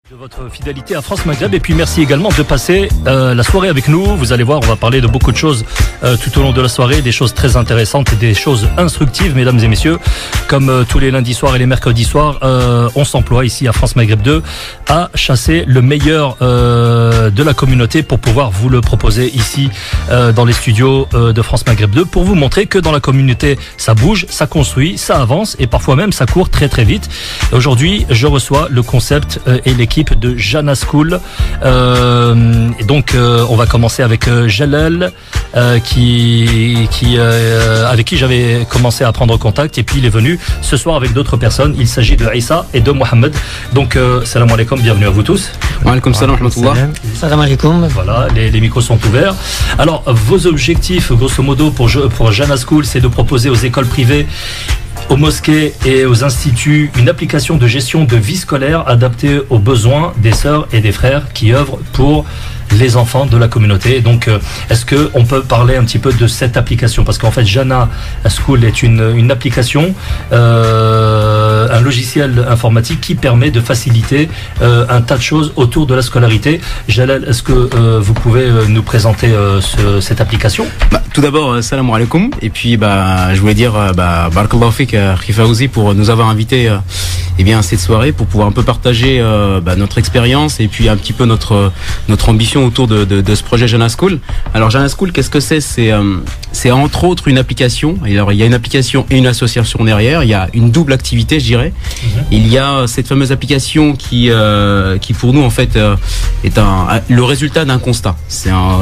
De votre fidélité à France Maghreb et puis merci également de passer la soirée avec nous. Vous allez voir, on va parler de beaucoup de choses tout au long de la soirée, des choses très intéressantes et des choses instructives, mesdames et messieurs. Comme tous les lundis soirs et les mercredis soirs, on s'emploie ici à France Maghreb 2 à chasser le meilleur de la communauté pour pouvoir vous le proposer ici dans les studios de France Maghreb 2 pour vous montrer que dans la communauté ça bouge, ça construit, ça avance et parfois même ça court très très vite. Aujourd'hui, je reçois le concept et l'équipe de Jana School. Donc on va commencer avec Jalal avec qui j'avais commencé à prendre contact et puis il est venu ce soir avec d'autres personnes. Il s'agit de Issa et de Mohamed. Donc salam alaikum, bienvenue à vous tous. Wa alaikum salam wa rahmatullah. Salam alaikum. Voilà, les micros sont ouverts. Alors vos objectifs grosso modo pour Jana School, c'est de proposer aux écoles privées, aux mosquées et aux instituts une application de gestion de vie scolaire adaptée aux besoins des sœurs et des frères qui œuvrent pour les enfants de la communauté. Donc est-ce qu'on peut parler un petit peu de cette application? Parce qu'en fait Jana School est une application, un logiciel informatique qui permet de faciliter un tas de choses autour de la scolarité. Jalal, est-ce que vous pouvez nous présenter cette application? Tout d'abord, salam alaikum. Et puis je voulais dire barakallahu fik Khifaouzi pour nous avoir invités à cette soirée pour pouvoir un peu partager notre expérience et puis un petit peu notre ambition autour de ce projet Jana School. Alors Jana School, qu'est-ce que c'est? C'est entre autres une application. Alors il y a une application et une association derrière. Il y a une double activité, je dirais. Il y a cette fameuse application qui pour nous en fait est le résultat d'un constat.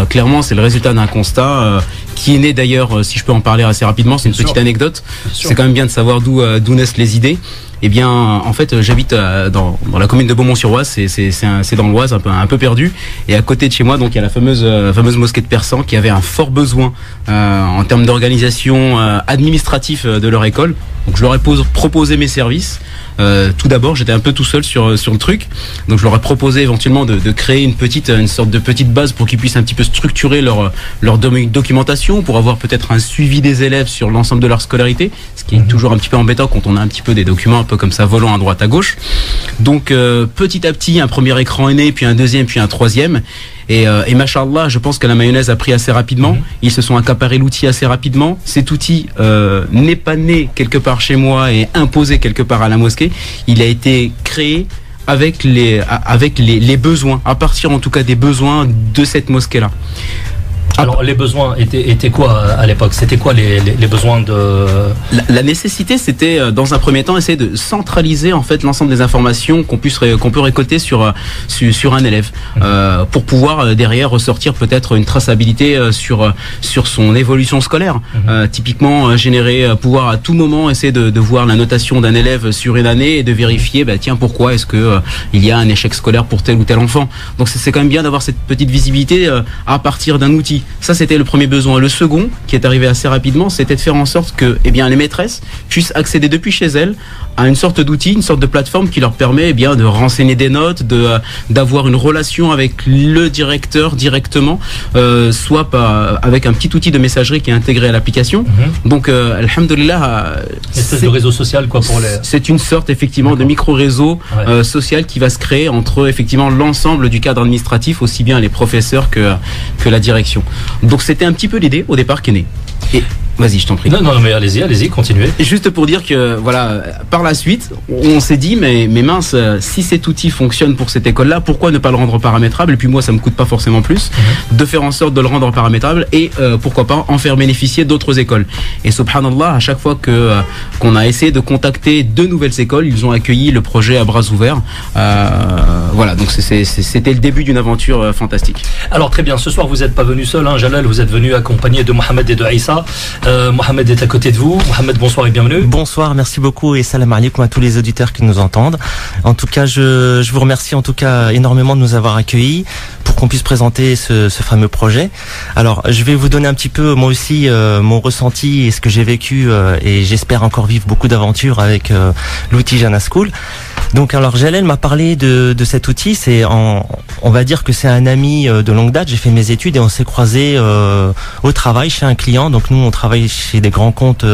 Clairement c'est le résultat d'un constat qui est né d'ailleurs, si je peux en parler assez rapidement, c'est une petite anecdote. C'est quand même bien de savoir d'où naissent les idées. Eh bien, en fait, j'habite dans la commune de Beaumont-sur-Oise, c'est dans l'Oise, un peu perdu. Et à côté de chez moi, donc il y a la fameuse mosquée de Persan qui avait un fort besoin en termes d'organisation administrative de leur école. Donc je leur ai proposé mes services. Tout d'abord, j'étais un peu tout seul sur le truc, donc je leur ai proposé éventuellement de créer une sorte de petite base pour qu'ils puissent un petit peu structurer leur documentation, pour avoir peut-être un suivi des élèves sur l'ensemble de leur scolarité, ce qui est toujours un petit peu embêtant quand on a un petit peu des documents un peu comme ça volant à droite à gauche. Donc petit à petit, un premier écran est né, puis un deuxième, puis un troisième. Et machallah, je pense que la mayonnaise a pris assez rapidement. Ils se sont accaparés l'outil assez rapidement. Cet outil n'est pas né quelque part chez moi et imposé quelque part à la mosquée. Il a été créé avec les besoins, à partir en tout cas des besoins de cette mosquée-là. Alors les besoins étaient quoi à l'époque? C'était quoi les besoins de... La nécessité, c'était dans un premier temps essayer de centraliser en fait l'ensemble des informations qu'on peut récolter sur un élève, pour pouvoir derrière ressortir peut-être une traçabilité sur son évolution scolaire. Typiquement pouvoir à tout moment essayer de voir la notation d'un élève sur une année et de vérifier pourquoi est-ce que il y a un échec scolaire pour tel ou tel enfant. Donc c'est quand même bien d'avoir cette petite visibilité à partir d'un outil. Ça, c'était le premier besoin. Le second, qui est arrivé assez rapidement, c'était de faire en sorte que les maîtresses puissent accéder depuis chez elles à une sorte d'outil, une sorte de plateforme qui leur permet de renseigner des notes, d'avoir une relation avec le directeur directement, soit avec un petit outil de messagerie qui est intégré à l'application. Donc, alhamdoulilah, c'est de réseau social quoi pour les... C'est une sorte effectivement de micro-réseau social qui va se créer entre effectivement l'ensemble du cadre administratif, aussi bien les professeurs que la direction. Donc c'était un petit peu l'idée au départ qui est née. Et vas-y, je t'en prie. Non, mais allez-y, continuez. Et juste pour dire que, par la suite, on s'est dit, mais mince, si cet outil fonctionne pour cette école-là, pourquoi ne pas le rendre paramétrable? Et puis moi, ça me coûte pas forcément plus de faire en sorte de le rendre paramétrable et pourquoi pas en faire bénéficier d'autres écoles. Et subhanallah, à chaque fois qu'on a essayé de contacter de nouvelles écoles, ils ont accueilli le projet à bras ouverts. Donc c'était le début d'une aventure fantastique. Alors très bien, ce soir vous n'êtes pas venu seul, Jalal, vous êtes venu accompagné de Mohamed et de Aïssa. Mohamed est à côté de vous. Mohamed, bonsoir et bienvenue. Bonsoir, merci beaucoup et salam alaikum à tous les auditeurs qui nous entendent. En tout cas, je vous remercie énormément de nous avoir accueillis pour qu'on puisse présenter ce fameux projet. Alors, je vais vous donner un petit peu moi aussi mon ressenti et ce que j'ai vécu et j'espère encore vivre beaucoup d'aventures avec l'outil Jana School. Donc alors Jalal m'a parlé de cet cet outil, on va dire que c'est un ami de longue date. J'ai fait mes études et on s'est croisés au travail chez un client. Donc nous, on travaille chez des grands comptes,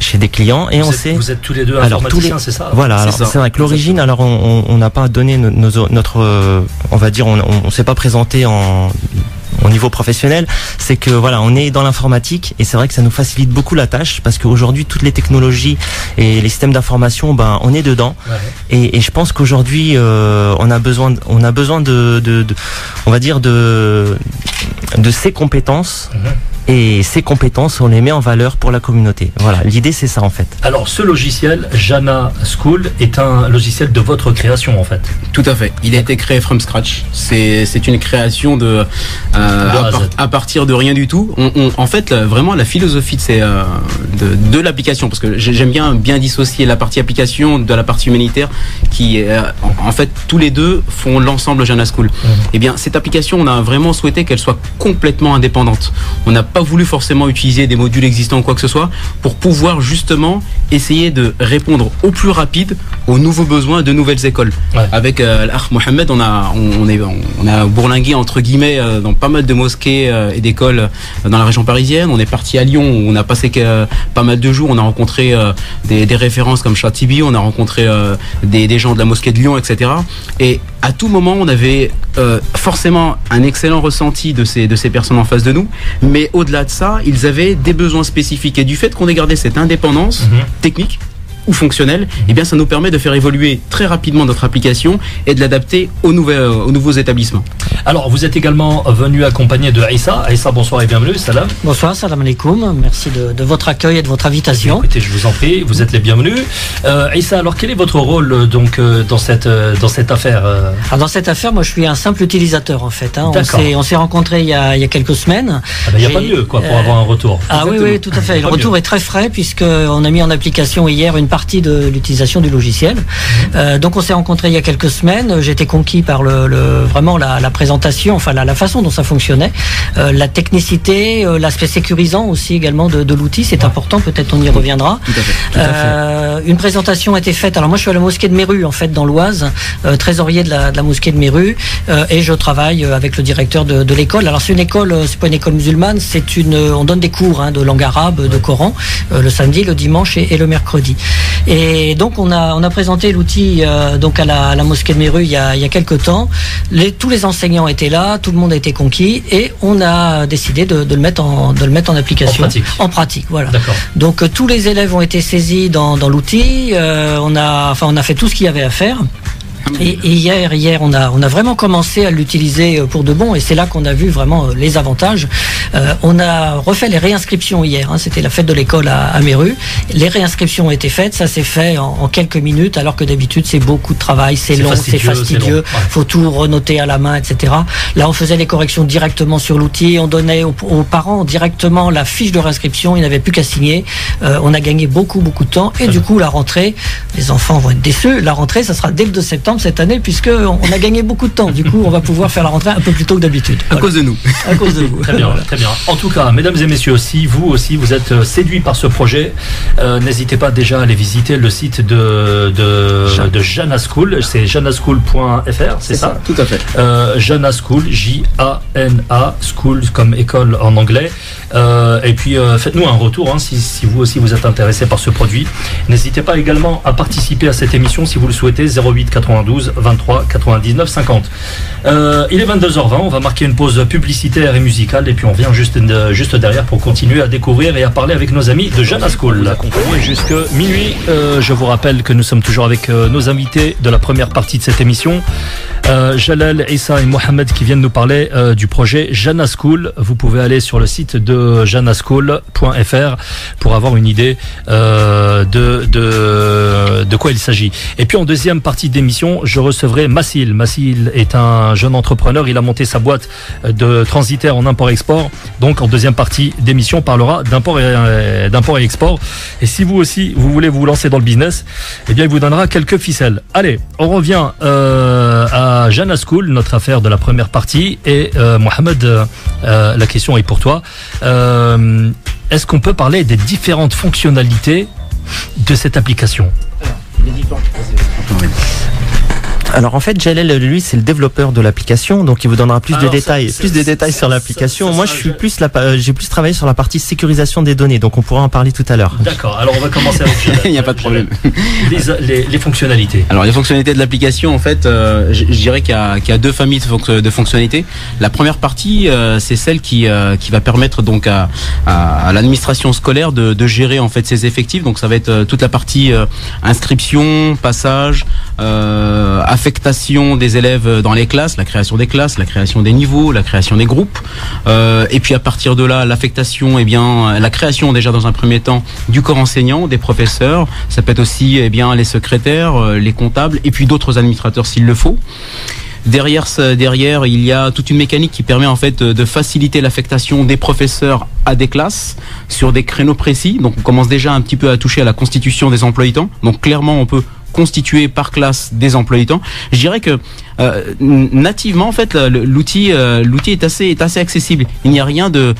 chez des clients, et vous êtes tous les deux informaticiens, c'est ça? Voilà. Alors c'est vrai que l'origine, alors on n'a pas donné notre, on va dire, on s'est pas présenté au niveau professionnel, c'est que voilà, on est dans l'informatique et c'est vrai que ça nous facilite beaucoup la tâche parce qu'aujourd'hui toutes les technologies et les systèmes d'information, on est dedans. Ouais. Et je pense qu'aujourd'hui on a besoin de on va dire de ces compétences. Et ces compétences, on les met en valeur pour la communauté. Voilà, l'idée c'est ça en fait. Alors ce logiciel, Jana School, est un logiciel de votre création en fait. Tout à fait, il a été créé from scratch. C'est une création à partir de rien du tout. En fait, vraiment la philosophie de l'application, parce que j'aime bien dissocier la partie application de la partie humanitaire, qui en fait tous les deux font l'ensemble Jana School. Et bien cette application, on a vraiment souhaité qu'elle soit complètement indépendante. On n'a pas voulu forcément utiliser des modules existants ou quoi que ce soit pour pouvoir justement essayer de répondre au plus rapide aux nouveaux besoins de nouvelles écoles. Ouais. Avec l'Akh Mohamed, on a bourlingué entre guillemets dans pas mal de mosquées et d'écoles dans la région parisienne. On est parti à Lyon, où on a passé pas mal de jours. On a rencontré des références comme Chatibi, on a rencontré des gens de la mosquée de Lyon, etc. Et à tout moment, on avait forcément un excellent ressenti de ces personnes en face de nous, mais au-delà de ça, ils avaient des besoins spécifiques. Et du fait qu'on ait gardé cette indépendance technique ou fonctionnelle, eh bien ça nous permet de faire évoluer très rapidement notre application et de l'adapter aux nouveaux établissements. Alors vous êtes également venu accompagné de Aïssa. Aïssa, bonsoir et bienvenue. Salam. Bonsoir, salam alaikum. Merci de votre accueil et de votre invitation. Écoutez, je vous en prie, vous êtes les bienvenus. Aïssa, alors quel est votre rôle donc dans cette affaire Alors dans cette affaire, moi je suis un simple utilisateur en fait. On s'est rencontrés il y a quelques semaines. Il n'y a pas mieux pour avoir un retour. Ah oui, tout à fait. Le retour est très frais puisqu'on a mis en application hier une partie de l'utilisation du logiciel. Donc on s'est rencontrés il y a quelques semaines. J'étais conquis par vraiment la présentation, enfin la façon dont ça fonctionnait, la technicité, l'aspect sécurisant aussi également de l'outil. C'est important, peut-être on y reviendra. Tout à fait. Une présentation a été faite. Alors moi je suis à la mosquée de Méru en fait dans l'Oise, trésorier de la mosquée de Méru, et je travaille avec le directeur de l'école. Alors c'est une école, c'est pas une école musulmane, on donne des cours de langue arabe, de Coran, le samedi, le dimanche et le mercredi. Et donc on a présenté l'outil donc à la mosquée de Méru il y a quelques temps. Tous les enseignants étaient là, tout le monde a été conquis et on a décidé de le mettre en application. En pratique, voilà. D'accord. Donc tous les élèves ont été saisis dans l'outil. On a fait tout ce qu'il y avait à faire. Et hier, on a vraiment commencé à l'utiliser pour de bon, et c'est là qu'on a vu vraiment les avantages. On a refait les réinscriptions hier, c'était la fête de l'école à Méru. Les réinscriptions ont été faites, ça s'est fait en quelques minutes, alors que d'habitude c'est beaucoup de travail, c'est long, c'est fastidieux, ouais. Faut tout renoter à la main, etc. Là, on faisait les corrections directement sur l'outil, on donnait aux parents directement la fiche de réinscription, ils n'avaient plus qu'à signer. On a gagné beaucoup de temps, et du coup la rentrée, les enfants vont être déçus, la rentrée ça sera dès le 2 septembre cette année, puisqu'on a gagné beaucoup de temps. Du coup, on va pouvoir faire la rentrée un peu plus tôt que d'habitude. À cause de nous. À cause de vous. Très bien, très bien. En tout cas, mesdames et messieurs, si vous aussi, vous êtes séduits par ce projet, n'hésitez pas déjà à aller visiter le site de Jana School. C'est janaschool.fr, c'est ça? Tout à fait. Jana School, J-A-N-A, School comme école en anglais. Et puis, faites-nous un retour si vous aussi vous êtes intéressé par ce produit. N'hésitez pas également à participer à cette émission si vous le souhaitez. 08 92 23 99 50. Il est 22h20, on va marquer une pause publicitaire et musicale et puis on vient juste derrière pour continuer à découvrir et à parler avec nos amis de Jana School. Accompagné jusque minuit. Je vous rappelle que nous sommes toujours avec nos invités de la première partie de cette émission. Jalal, Issa et Mohamed qui viennent nous parler du projet Jana School. Vous pouvez aller sur le site de janaschool.fr pour avoir une idée de quoi il s'agit. Et puis en deuxième partie d'émission, je recevrai Massil. Massil est un jeune entrepreneur, il a monté sa boîte de transitaire en import-export. Donc en deuxième partie d'émission, on parlera d'import et export. Et si vous aussi, vous voulez vous lancer dans le business, eh bien il vous donnera quelques ficelles. Allez, on revient à Jana School, notre affaire de la première partie. Et Mohamed, la question est pour toi. Est-ce qu'on peut parler des différentes fonctionnalités de cette application? Alors en fait, Jalel, lui, c'est le développeur de l'application, donc il vous donnera plus de détails sur l'application. Moi, j'ai plus travaillé sur la partie sécurisation des données, donc on pourra en parler tout à l'heure. D'accord. Alors on va commencer avec Jalel. Il n'y a pas de problème. Les fonctionnalités. Alors les fonctionnalités de l'application, en fait, je dirais qu'il y a deux familles de fonctionnalités. La première partie, c'est celle qui va permettre donc à l'administration scolaire de gérer en fait ses effectifs. Donc ça va être toute la partie inscription, passage, affectation des élèves dans les classes, la création des classes, la création des niveaux, la création des groupes, et puis à partir de là, l'affectation, la création déjà dans un premier temps du corps enseignant, des professeurs. Ça peut être aussi les secrétaires, les comptables, et puis d'autres administrateurs s'il le faut. Derrière, il y a toute une mécanique qui permet en fait de faciliter l'affectation des professeurs à des classes sur des créneaux précis. Donc on commence déjà un petit peu à toucher à la constitution des emplois-temps. Donc clairement, on peut constituer par classe des emplois-temps. Je dirais que nativement, en fait, l'outil est assez accessible. Il n'y a rien de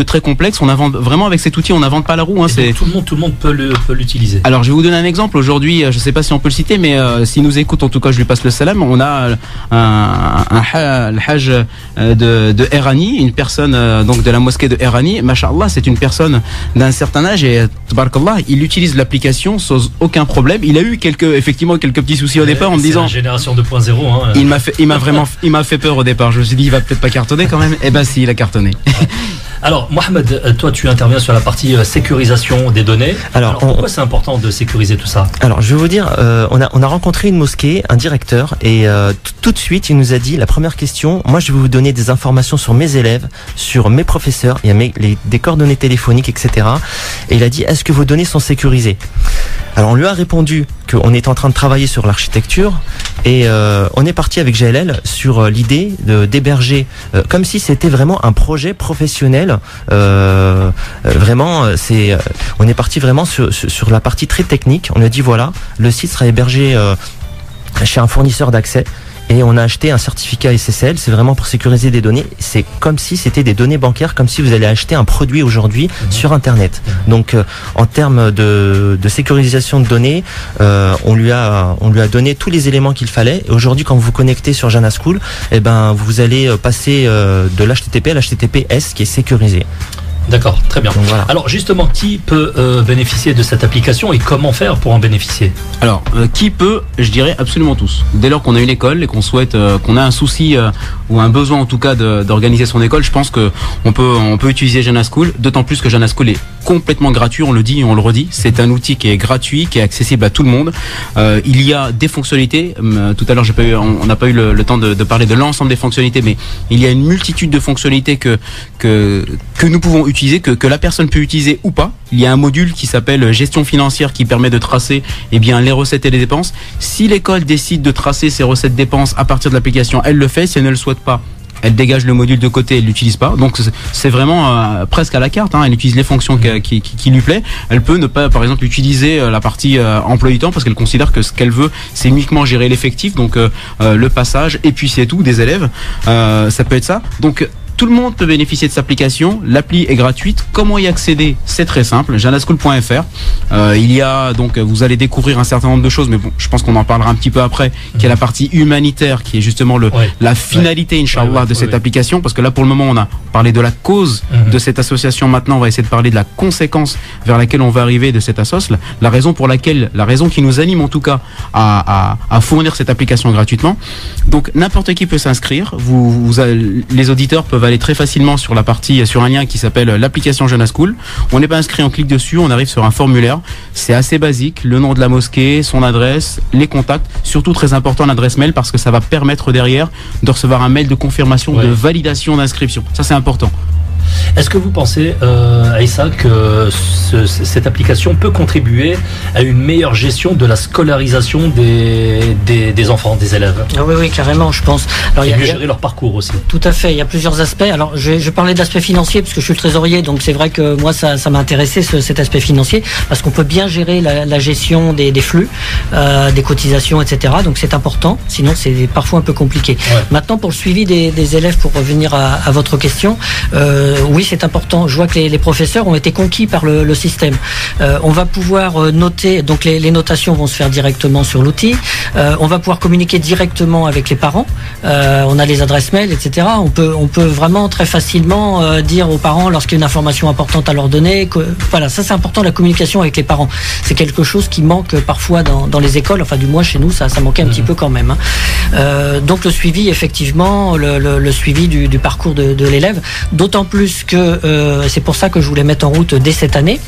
très complexe. On invente vraiment avec cet outil, on n'invente pas la roue. Tout le monde peut l'utiliser. Alors, je vais vous donner un exemple. Aujourd'hui, je ne sais pas si on peut le citer, mais s'il nous écoute, en tout cas, je lui passe le salam. On a le hajj de Erani, une personne donc de la mosquée de Erani. Masha'Allah, c'est une personne d'un certain âge et tabarakallah, il utilise l'application sans aucun problème. Il a eu quelques petits soucis au départ en me disant. La génération 2.0. Hein. Il m'a fait peur au départ. Je me suis dit, il va peut-être pas cartonner quand même. Eh ben si, il a cartonné. Alors, Mohamed, toi, tu interviens sur la partie sécurisation des données. Alors pourquoi c'est important de sécuriser tout ça? Alors, je vais vous dire, on a rencontré une mosquée, un directeur, et tout de suite, il nous a dit, la première question, moi, je vais vous donner des informations sur mes élèves, sur mes professeurs, il y a des coordonnées téléphoniques, etc. Et il a dit, est-ce que vos données sont sécurisées? Alors, on lui a répondu qu'on est en train de travailler sur l'architecture, et on est parti avec GLL sur l'idée d'héberger, comme si c'était vraiment un projet professionnel. Vraiment, on est parti vraiment sur la partie très technique. On a dit voilà, le site sera hébergé chez un fournisseur d'accès. Et on a acheté un certificat SSL, c'est vraiment pour sécuriser des données. C'est comme si c'était des données bancaires, comme si vous allez acheter un produit aujourd'hui sur Internet. Donc, en termes de sécurisation de données, on lui a donné tous les éléments qu'il fallait. Et aujourd'hui, quand vous vous connectez sur Jana School, vous allez passer de l'HTTP à l'HTTPS qui est sécurisé. D'accord, très bien. Donc, voilà. Alors justement, qui peut bénéficier de cette application et comment faire pour en bénéficier? Alors, qui peut? Je dirais absolument tous. Dès lors qu'on a une école et qu'on souhaite, qu'on a un souci ou un besoin en tout cas d'organiser son école, je pense que on peut utiliser Jana School. D'autant plus que Jana School est complètement gratuit. On le dit et on le redit. C'est un outil qui est gratuit, qui est accessible à tout le monde. Il y a des fonctionnalités. Tout à l'heure, on n'a pas eu le temps de parler de l'ensemble des fonctionnalités, mais il y a une multitude de fonctionnalités que nous pouvons utiliser, que la personne peut utiliser ou pas. Il y a un module qui s'appelle gestion financière qui permet de tracer les recettes et les dépenses. Si l'école décide de tracer ses recettes dépenses à partir de l'application, elle le fait. Si elle ne le souhaite pas, elle dégage le module de côté, elle l'utilise pas. Donc c'est vraiment presque à la carte. Elle utilise les fonctions qui lui plaît. Elle peut ne pas, par exemple, utiliser la partie emploi-temps parce qu'elle considère que ce qu'elle veut, c'est uniquement gérer l'effectif, donc le passage et puis c'est tout des élèves. Ça peut être ça. Donc tout le monde peut bénéficier de cette application. L'appli est gratuite. Comment y accéder? C'est très simple. janaschool.fr. Il y a donc, vous allez découvrir un certain nombre de choses, mais bon, je pense qu'on en parlera un petit peu après, qui est la partie humanitaire, qui est justement la finalité, Inch'Allah, de cette application. Parce que là, pour le moment, on a parlé de la cause de cette association. Maintenant, on va essayer de parler de la conséquence vers laquelle on va arriver de cette assoce. La raison qui nous anime en tout cas à fournir cette application gratuitement. Donc, n'importe qui peut s'inscrire. Les auditeurs peuvent aller très facilement sur un lien qui s'appelle l'application Jana School. On n'est pas inscrit, on clique dessus, on arrive sur un formulaire. C'est assez basique, le nom de la mosquée, son adresse, les contacts, surtout très important l'adresse mail parce que ça va permettre derrière de recevoir un mail de confirmation de validation d'inscription. Ça c'est important. Est-ce que vous pensez, Aïssa, que cette application peut contribuer à une meilleure gestion de la scolarisation des enfants, des élèves? Oui, carrément, je pense. Alors, et mieux gérer leur parcours aussi. Tout à fait, il y a plusieurs aspects. Alors, je parlais de l'aspect financier, parce que je suis le trésorier, donc c'est vrai que moi, ça m'a intéressé, cet aspect financier, parce qu'on peut bien gérer la gestion des flux, des cotisations, etc. Donc, c'est important, sinon, c'est parfois un peu compliqué. Ouais. Maintenant, pour le suivi des élèves, pour revenir à votre question, oui, c'est important. Je vois que les professeurs ont été conquis par le système. On va pouvoir noter, donc les notations vont se faire directement sur l'outil. On va pouvoir communiquer directement avec les parents. On a les adresses mail, etc. On peut vraiment très facilement dire aux parents lorsqu'il y a une information importante à leur donner. Voilà, ça c'est important, la communication avec les parents. C'est quelque chose qui manque parfois dans les écoles. Enfin, du moins chez nous, ça manquait un petit peu quand même. Donc le suivi, effectivement, le suivi du parcours de l'élève. D'autant plus que c'est pour ça que je voulais mettre en route dès cette année.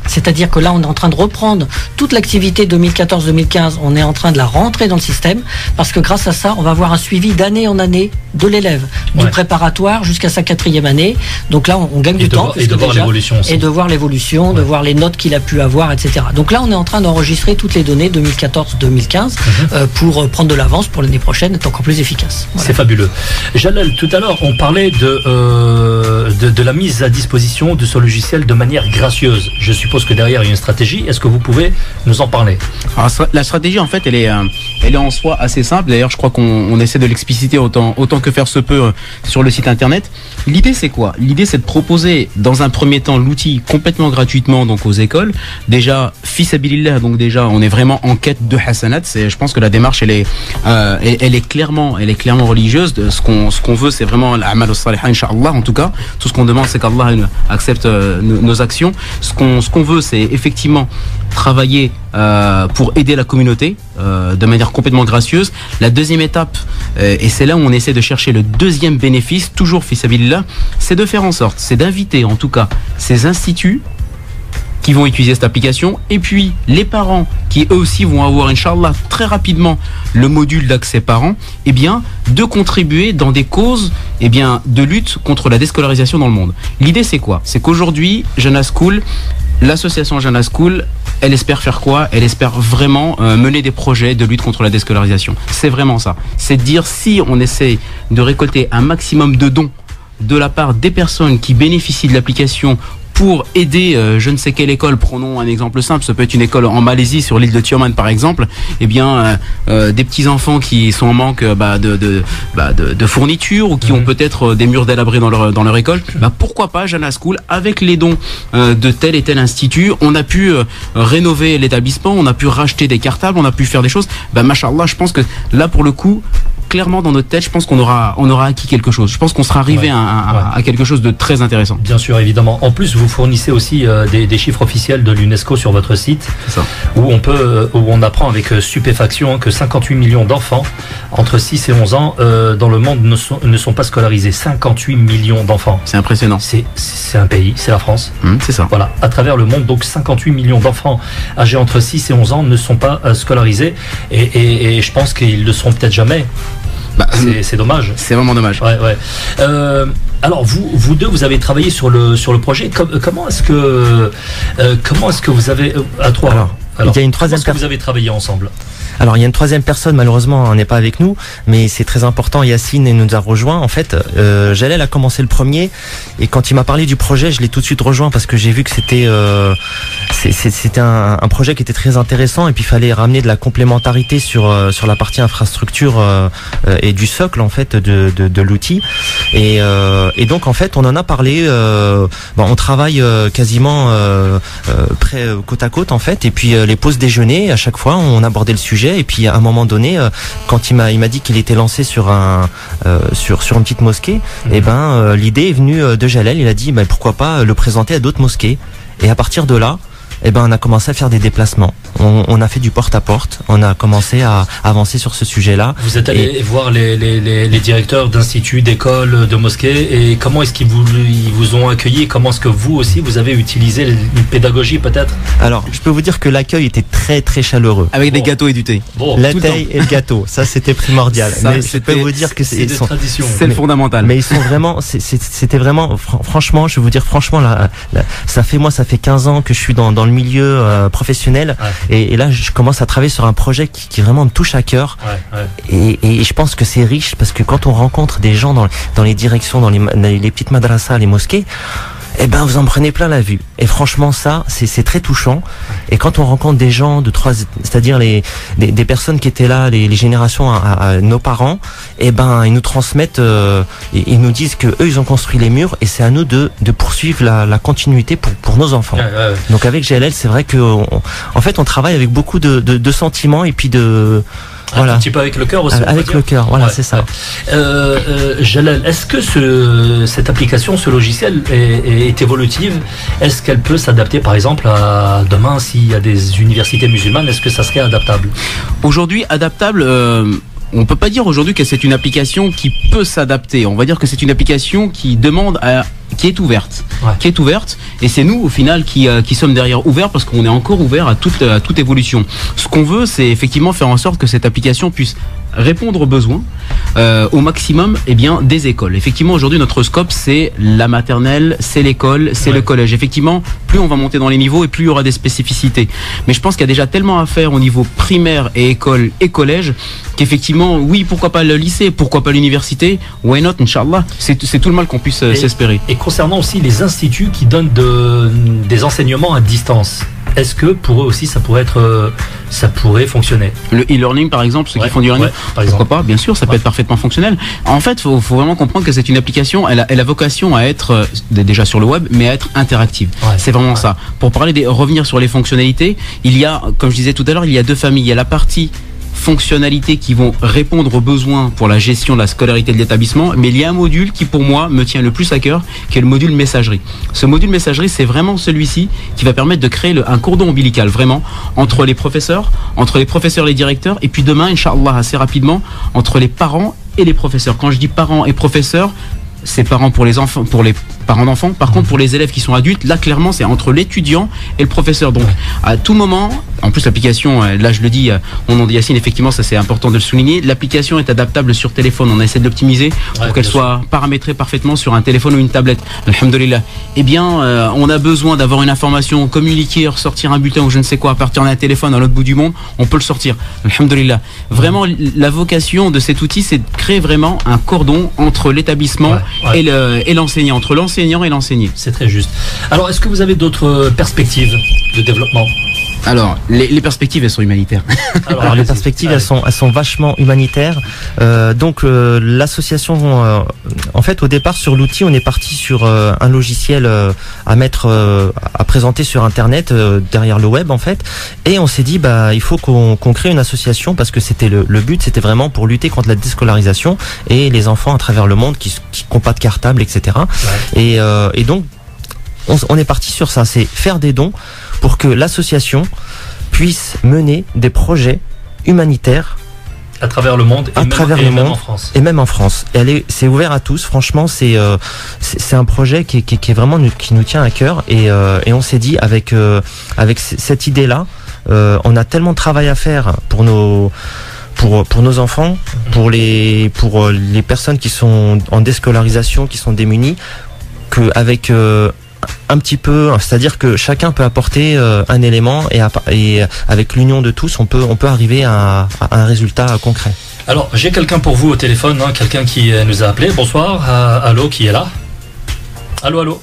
C'est-à-dire que là, on est en train de reprendre toute l'activité 2014-2015, on est en train de la rentrer dans le système, parce que grâce à ça, on va avoir un suivi d'année en année de l'élève, du préparatoire jusqu'à sa 4e année. Donc là, on gagne du temps. Et de voir l'évolution aussi. Et de voir l'évolution, de voir les notes qu'il a pu avoir, etc. Donc là, on est en train d'enregistrer toutes les données 2014-2015 pour prendre de l'avance pour l'année prochaine, être encore plus efficace. Voilà. C'est fabuleux. Jalal, tout à l'heure, on parlait de la mise à disposition de ce logiciel de manière gracieuse. Je suppose que derrière il y a une stratégie. Est-ce que vous pouvez nous en parler? Alors, la stratégie, en fait, elle est en soi assez simple. D'ailleurs, je crois qu'on essaie de l'expliciter autant que faire se peut sur le site internet. L'idée, c'est quoi? L'idée, c'est de proposer dans un premier temps l'outil complètement gratuitement donc aux écoles. Déjà, fils abilillah, donc déjà, on est vraiment en quête de hasanat. Je pense que la démarche, elle est clairement religieuse. Ce qu'on veut, c'est vraiment l'amal as-saliha, incha'Allah. En tout cas, tout ce qu'on demande, c'est qu'Allah accepte nos actions. Ce qu'on veut, c'est effectivement travailler pour aider la communauté de manière complètement gracieuse. La deuxième étape, et c'est là où on essaie de chercher le deuxième bénéfice, toujours fi sabilillah, c'est de faire en sorte, c'est d'inviter en tout cas ces instituts qui vont utiliser cette application, et puis les parents qui eux aussi vont avoir, Inch'Allah, très rapidement le module d'accès parents, eh bien, de contribuer dans des causes de lutte contre la déscolarisation dans le monde. L'idée, c'est quoi? C'est qu'aujourd'hui, Jannah School, l'association Jannah School, elle espère faire quoi? Elle espère vraiment mener des projets de lutte contre la déscolarisation. C'est vraiment ça. C'est de dire, si on essaie de récolter un maximum de dons de la part des personnes qui bénéficient de l'application pour aider je ne sais quelle école, prenons un exemple simple, ça peut être une école en Malaisie sur l'île de Tioman par exemple, des petits enfants qui sont en manque de fournitures ou qui ont peut-être des murs délabrés dans leur école, pourquoi pas Jannah School, avec les dons de tel et tel institut, on a pu rénover l'établissement, on a pu racheter des cartables, on a pu faire des choses, machallah, je pense que là pour le coup, clairement dans notre tête, je pense qu'on aura acquis quelque chose. Je pense qu'on sera arrivé à quelque chose de très intéressant. Bien sûr, évidemment. En plus, vous fournissez aussi des chiffres officiels de l'UNESCO sur votre site, c'est ça. Où on apprend avec stupéfaction que 58 millions d'enfants entre 6 et 11 ans dans le monde ne sont pas scolarisés. 58 millions d'enfants. C'est impressionnant. C'est un pays, c'est la France. C'est ça. Voilà, à travers le monde, donc 58 millions d'enfants âgés entre 6 et 11 ans ne sont pas scolarisés et je pense qu'ils ne le seront peut-être jamais. C'est dommage. C'est vraiment dommage. Ouais. Alors vous deux, vous avez travaillé sur le projet. Comment est-ce que vous avez à trois? Alors, il y a une troisième personne. Vous avez travaillé ensemble. Alors il y a une troisième personne, malheureusement elle n'est pas avec nous, mais c'est très important, Yacine nous a rejoint. En fait, Jalal a commencé le premier, et quand il m'a parlé du projet, je l'ai tout de suite rejoint parce que j'ai vu que c'était un projet qui était très intéressant, et puis il fallait ramener de la complémentarité sur la partie infrastructure et du socle en fait de l'outil. Et donc en fait on en a parlé. On travaille quasiment près côte à côte en fait, et puis les pauses déjeuner, à chaque fois on abordait le sujet. Et puis à un moment donné, quand il m'a dit qu'il était lancé sur une petite mosquée, l'idée est venue de Jalal. Il a dit pourquoi pas le présenter à d'autres mosquées. Et à partir de là, on a commencé à faire des déplacements. On a fait du porte-à-porte. On a commencé à avancer sur ce sujet-là. Vous êtes allé voir les directeurs d'instituts, d'écoles, de mosquées, et comment est-ce qu'ils vous ont accueilli? Comment est-ce que vous aussi, vous avez utilisé une pédagogie peut-être? Alors, je peux vous dire que l'accueil était très très chaleureux. Avec des gâteaux et du thé. La thé et le gâteau, ça c'était primordial. Mais je peux vous dire que c'est le fondamental. Mais ils sont vraiment, c'était vraiment, franchement, je vais vous dire franchement, ça fait 15 ans que je suis dans le milieu professionnel. Ouais. Et là, je commence à travailler sur un projet qui vraiment me touche à cœur. Ouais. Et je pense que c'est riche parce que quand on rencontre des gens dans les directions, dans les petites madrasas, les mosquées, eh ben vous en prenez plein la vue. Et franchement ça, c'est très touchant. Et quand on rencontre des gens c'est-à-dire des personnes qui étaient là, les générations à nos parents, eh ben ils nous transmettent, ils nous disent que eux ils ont construit les murs et c'est à nous de poursuivre la continuité pour nos enfants. Ouais. Donc avec GLL, c'est vrai que en fait on travaille avec beaucoup de sentiments et puis de voilà. Un petit peu avec le cœur aussi. Avec le cœur, voilà, c'est ça. Jalal, est-ce que cette application, ce logiciel est évolutive? Est-ce qu'elle peut s'adapter, par exemple, à demain, s'il y a des universités musulmanes, est-ce que ça serait adaptable? Aujourd'hui, adaptable, on peut pas dire aujourd'hui que c'est une application qui peut s'adapter. On va dire que c'est une application qui qui est ouverte, et c'est nous au final qui sommes derrière ouverts parce qu'on est encore ouvert à toute évolution. Ce qu'on veut, c'est effectivement faire en sorte que cette application puisse répondre aux besoins au maximum des écoles. Effectivement, aujourd'hui, notre scope, c'est la maternelle, c'est l'école, c'est le collège. Effectivement, plus on va monter dans les niveaux et plus il y aura des spécificités. Mais je pense qu'il y a déjà tellement à faire au niveau primaire et école et collège qu'effectivement, oui, pourquoi pas le lycée, pourquoi pas l'université, why not, Inch'Allah. C'est tout le mal qu'on puisse s'espérer. Et concernant aussi les instituts qui donnent des enseignements à distance, est-ce que pour eux aussi ça pourrait fonctionner? Le e-learning par exemple, ceux qui font du e-learning, pourquoi pas, bien sûr, ça peut être parfaitement fonctionnel. En fait, faut vraiment comprendre que c'est une application, elle a vocation à être déjà sur le web, mais à être interactive. C'est vraiment ça. Pour revenir sur les fonctionnalités, il y a, comme je disais tout à l'heure, il y a deux familles. Il y a la partie fonctionnalités qui vont répondre aux besoins pour la gestion de la scolarité de l'établissement, mais il y a un module qui pour moi me tient le plus à cœur, qui est le module messagerie. Ce module messagerie, c'est vraiment celui-ci qui va permettre de créer un cordon ombilical vraiment entre les professeurs, les directeurs, et puis demain, Inch'Allah, assez rapidement, entre les parents et les professeurs. Quand je dis parents et professeurs, c'est parents pour les enfants, pour les parents d'enfants. Par contre, pour les élèves qui sont adultes, là clairement c'est entre l'étudiant et le professeur. Donc à tout moment, en plus l'application, là je le dis, mon nom de Yacine, effectivement ça c'est important de le souligner, l'application est adaptable sur téléphone. On essaie de l'optimiser pour qu'elle soit paramétrée parfaitement sur un téléphone ou une tablette. Alhamdulillah. Eh bien, on a besoin d'avoir une information, communiquer, ressortir un bulletin ou je ne sais quoi à partir d'un téléphone à l'autre bout du monde, on peut le sortir. Alhamdulillah. Vraiment, la vocation de cet outil, c'est de créer vraiment un cordon entre l'établissement et l'enseignant, entre l'enseignant et l'enseigné. C'est très juste. Alors, est-ce que vous avez d'autres perspectives de développement? Alors, les perspectives, elles sont humanitaires. Alors les perspectives, elles sont vachement humanitaires. Donc l'association, en fait, au départ sur l'outil, on est parti sur un logiciel à présenter sur Internet, derrière le web en fait. Et on s'est dit, il faut qu'on crée une association parce que c'était le but, c'était vraiment pour lutter contre la déscolarisation et les enfants à travers le monde qui n'ont pas de cartable, etc. Et donc on est parti sur ça, c'est faire des dons pour que l'association puisse mener des projets humanitaires à travers le monde même en France. Et même en France. Et c'est ouvert à tous. Franchement, c'est un projet qui est vraiment qui nous tient à cœur. Et on s'est dit avec cette idée-là, on a tellement de travail à faire pour nos enfants, pour les personnes qui sont en déscolarisation, qui sont démunies, qu'avec un petit peu, c'est-à-dire que chacun peut apporter un élément et avec l'union de tous, on peut arriver à un résultat concret. Alors, j'ai quelqu'un pour vous au téléphone, quelqu'un qui nous a appelé. Bonsoir, allô, qui est là? Allô.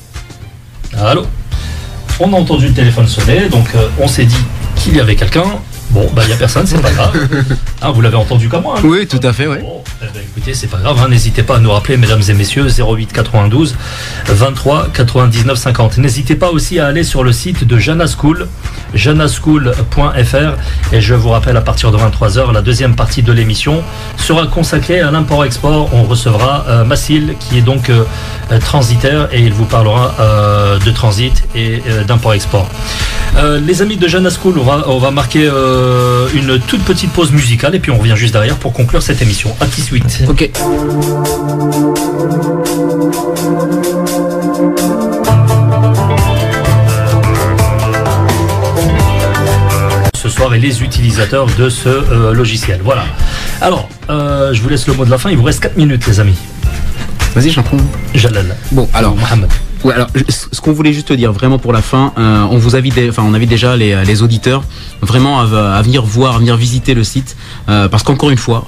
On a entendu le téléphone sonner, donc on s'est dit qu'il y avait quelqu'un. Bon, il n'y a personne, c'est pas grave. Vous l'avez entendu comme moi. Oui, tout à fait, oui. Bon, écoutez, c'est pas grave, n'hésitez pas à nous rappeler, mesdames et messieurs, 08 92 23 99 50. N'hésitez pas aussi à aller sur le site de Jana School, janaschool.fr, et je vous rappelle, à partir de 23h, la deuxième partie de l'émission sera consacrée à l'import-export. On recevra Massil, qui est donc transitaire, et il vous parlera de transit et d'import-export. Les amis de Jana School, on va marquer une toute petite pause musicale et puis on revient juste derrière pour conclure cette émission. À tout de suite. Ok. Ce soir et les utilisateurs de ce logiciel. Voilà. Alors, je vous laisse le mot de la fin. Il vous reste 4 minutes, les amis. Vas-y, j'en prends. Jalal. Bon, alors, Mohamed. Ouais, alors ce qu'on voulait juste dire vraiment pour la fin, on vous invite, on invite déjà les auditeurs vraiment à venir voir, à venir visiter le site, parce qu'encore une fois,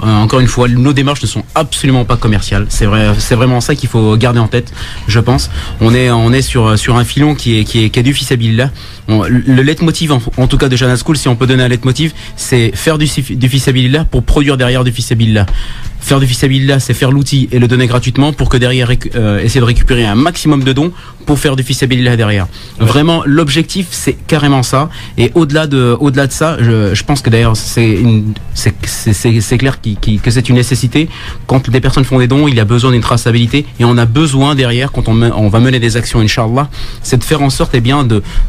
nos démarches ne sont absolument pas commerciales. C'est vraiment ça qu'il faut garder en tête, je pense. On est sur un filon qui est du fisabilillah. Le leitmotiv en tout cas de Jana School, si on peut donner un leitmotiv, c'est faire du fisabilillah pour produire derrière du fisabilillah. Faire du fisabilillah, c'est faire l'outil et le donner gratuitement pour que derrière essayer de récupérer un maximum de dons pour faire du fisabilillah derrière. Ouais. Vraiment, l'objectif c'est carrément ça. Et au-delà de ça, je pense que d'ailleurs c'est clair que c'est une nécessité. Quand des personnes font des dons, il y a besoin d'une traçabilité et on a besoin derrière quand on va mener des actions, Inch'Allah, c'est de faire en sorte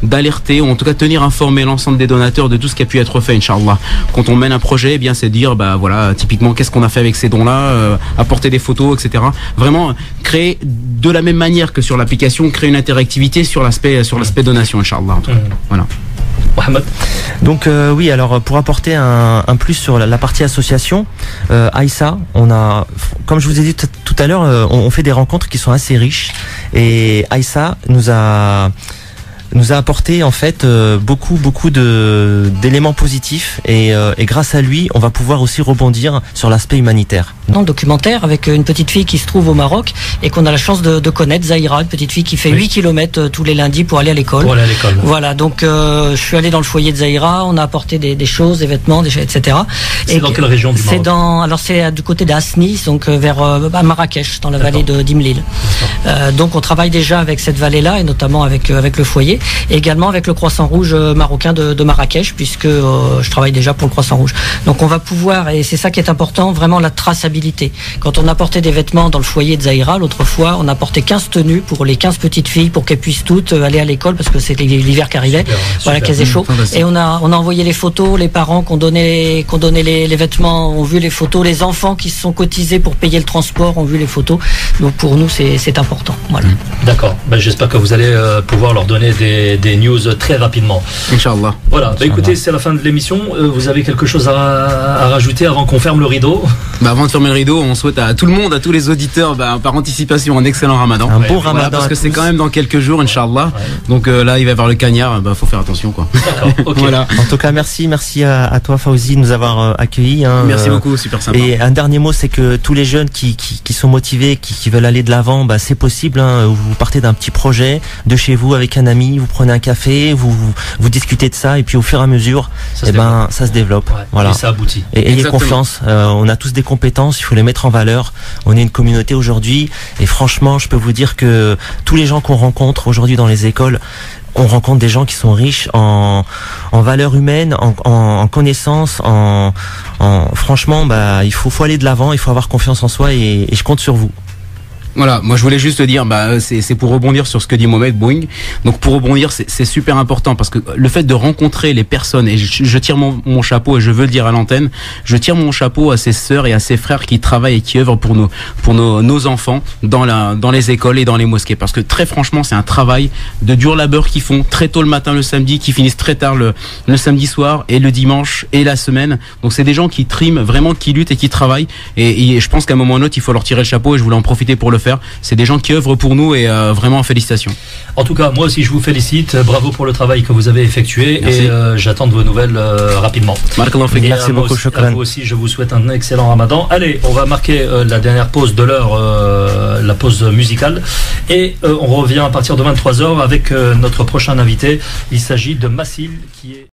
d'alerter ou en tout cas tenir informé l'ensemble des donateurs de tout ce qui a pu être fait, Inch'Allah. Quand on mène un projet, c'est dire voilà, typiquement qu'est-ce qu'on a fait avec ces dons là, apporter des photos, etc. Vraiment créer de la même manière que sur l'application, créer une interactivité sur l'aspect donation, Inch'Allah. Voilà. Mohamed. Donc oui, alors pour apporter un plus sur la partie association, Aïssa, comme je vous ai dit tout à l'heure, on fait des rencontres qui sont assez riches et Aïssa nous a apporté en fait beaucoup d'éléments positifs et grâce à lui on va pouvoir aussi rebondir sur l'aspect humanitaire. Un documentaire avec une petite fille qui se trouve au Maroc et qu'on a la chance de connaître, Zahira, une petite fille qui fait 8 km tous les lundis pour aller à l'école. Voilà, donc je suis allé dans le foyer de Zahira, on a apporté des choses, des vêtements, etc. C'est dans quelle région du Maroc? C'est du côté d'Asnis, donc vers Marrakech, dans la vallée d'Imlil. Donc on travaille déjà avec cette vallée-là et notamment avec le foyer. Et également avec le Croissant Rouge marocain de Marrakech, puisque je travaille déjà pour le Croissant Rouge. Donc on va pouvoir, et c'est ça qui est important, vraiment la traçabilité. Quand on apportait des vêtements dans le foyer de Zahira, l'autre fois, on apportait 15 tenues pour les 15 petites filles, pour qu'elles puissent toutes aller à l'école, parce que c'était l'hiver qui arrivait, voilà, qu'elles aient chaud. Et on a envoyé les photos, les parents qui ont donné les vêtements ont vu les photos, les enfants qui se sont cotisés pour payer le transport ont vu les photos. Donc pour nous, c'est important. Voilà. D'accord. J'espère que vous allez pouvoir leur donner des news très rapidement. Inch'Allah. Voilà, écoutez, c'est la fin de l'émission. Vous avez quelque chose à rajouter avant qu'on ferme le rideau? Avant de fermer le rideau, on souhaite à tout le monde, à tous les auditeurs, par anticipation, un excellent Ramadan. Un bon Ramadan. Parce que c'est quand même dans quelques jours, Inch'Allah. Donc là, il va y avoir le cagnard, faut faire attention, quoi. D'accord, ok. Voilà. En tout cas, merci à toi, Fawzi, de nous avoir accueillis. Merci beaucoup, super sympa. Et un dernier mot, c'est que tous les jeunes qui sont motivés, qui veulent aller de l'avant, c'est possible. Vous partez d'un petit projet de chez vous avec un ami, vous prenez un café, vous discutez de ça, et puis au fur et à mesure, ça se développe. Ouais, voilà. Et ça aboutit. Et ayez confiance. On a tous des compétences, il faut les mettre en valeur. On est une communauté aujourd'hui, et franchement, je peux vous dire que tous les gens qu'on rencontre aujourd'hui dans les écoles, on rencontre des gens qui sont riches en valeurs humaines, en connaissances, franchement, il faut aller de l'avant, il faut avoir confiance en soi, et je compte sur vous. Voilà, moi je voulais juste dire, c'est pour rebondir sur ce que dit Mohamed Boing. Donc pour rebondir, c'est super important parce que le fait de rencontrer les personnes, et je tire mon chapeau, et je veux le dire à l'antenne, je tire mon chapeau à ces sœurs et à ces frères qui travaillent et qui œuvrent pour nos enfants dans les écoles et dans les mosquées. Parce que très franchement, c'est un travail de dur labeur qu'ils font très tôt le matin le samedi, qui finissent très tard le samedi soir et le dimanche et la semaine. Donc c'est des gens qui triment, vraiment qui luttent et qui travaillent. Et je pense qu'à un moment ou un autre, il faut leur tirer le chapeau, et je voulais en profiter pour le faire. C'est des gens qui œuvrent pour nous, et vraiment félicitations. En tout cas, moi aussi je vous félicite, bravo pour le travail que vous avez effectué. Merci. Et j'attends de vos nouvelles rapidement. Merci beaucoup, à vous aussi, je vous souhaite un excellent Ramadan. Allez, on va marquer la dernière pause de l'heure, la pause musicale, et on revient à partir de 23h avec notre prochain invité. Il s'agit de Massil, qui est